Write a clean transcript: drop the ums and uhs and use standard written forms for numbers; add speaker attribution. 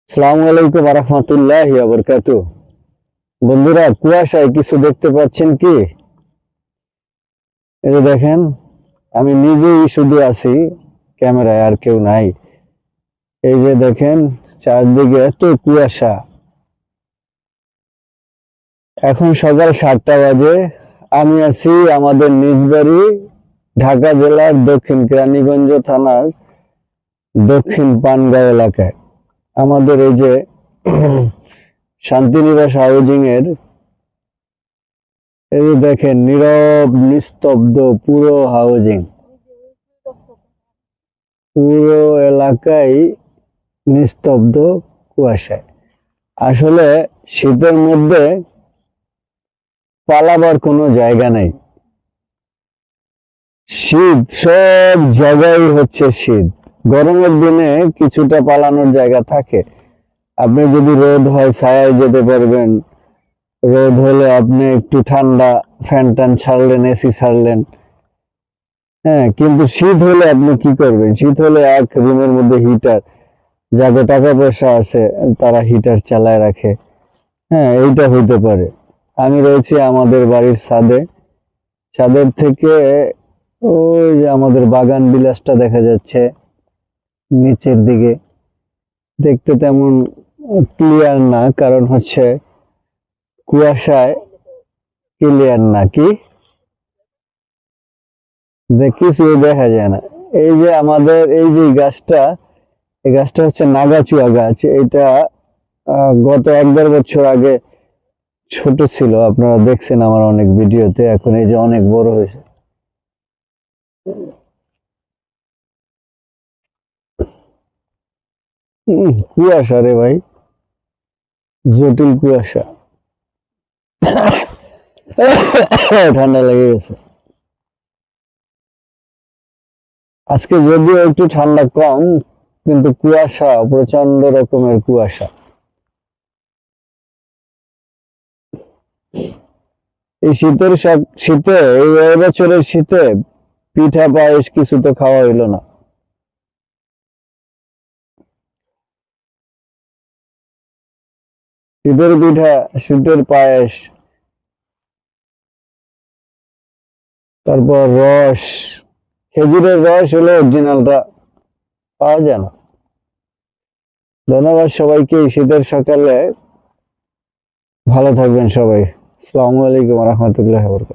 Speaker 1: আসসালামু আলাইকুম ওয়া রাহমাতুল্লাহি ওয়া বারাকাতুহু। বন্ধুরা, কুয়াশায় কিছু দেখতে পাচ্ছেন কি? এই যে দেখেন, আমি নিজেই শুধু আছি ক্যামেরায়, আর কেউ নাই। এই যে দেখেন, চারদিকে এত কুয়াশা। এখন সকাল 7টা বাজে। আমি আছি আমাদের নিজ বাড়ি, ঢাকা জেলার দক্ষিণ কেরানীগঞ্জ থানার দক্ষিণ পানগাঁও এলাকায়। আমাদের এই যে শান্তিনিবাস হাউজিং এর, এই যে দেখেন, নীরব নিস্তব্ধ পুরো হাউজিং, পুরো এলাকায় নিস্তব্ধ কুয়াশায়। আসলে শীতের মধ্যে পালাবার কোনো জায়গা নেই। শীত সব জায়গায় হচ্ছে শীত। গরমের দিনে কিছুটা পালানোর জায়গা থাকে। আপনি যদি রোদ হয় ছায়ায় যেতে পারবেন, রোদ হলে আপনি একটু ঠান্ডা ফ্যান ট্যান ছাড়লেন, এসি ছাড়লেন। হ্যাঁ, কিন্তু শীত হলে আপনি কি করবেন? শীত হলে এক রুমের মধ্যে হিটার, যাদের টাকা পয়সা আছে তারা হিটার চালায় রাখে। হ্যাঁ, এইটা হইতে পারে। আমি রয়েছি আমাদের বাড়ির ছাদে। ছাদের থেকে ওই যে আমাদের বাগান বিলাসটা দেখা যাচ্ছে নিচের দিকে। দেখতে তেমন ক্লিয়ার না, কারণ হচ্ছে কুয়াশায় ক্লিয়ার না। কি কিছুই দেখা যায় না। এই যে আমাদের এই যে গাছটা, এই গাছটা হচ্ছে নাগাচুয়া গাছ। এটা গত 1-1.5 বছর আগে ছোট ছিল, আপনারা দেখছেন আমার অনেক ভিডিওতে। এখন এই যে অনেক বড় হয়েছে। কুয়াশা রে ভাই, জটিল কুয়াশা। ঠান্ডা লেগে গেছে। আজকে যদিও একটু ঠান্ডা কম, কিন্তু কুয়াশা প্রচন্ড রকমের কুয়াশা। এই শীতে এই বছরের শীতে পিঠা পায়েস কিছু তো খাওয়া হইলো না। শীতের পিঠা, শীতের পায়েস, তারপর রস, খেজুরের রস হলো অরিজিনালটা, পাওয়া যায় না। ধন্যবাদ সবাইকে। এই শীতের সকালে ভালো থাকবেন সবাই। আসসালামু আলাইকুম ওয়া রাহমাতুল্লাহি ওয়া বারাকাতুহু।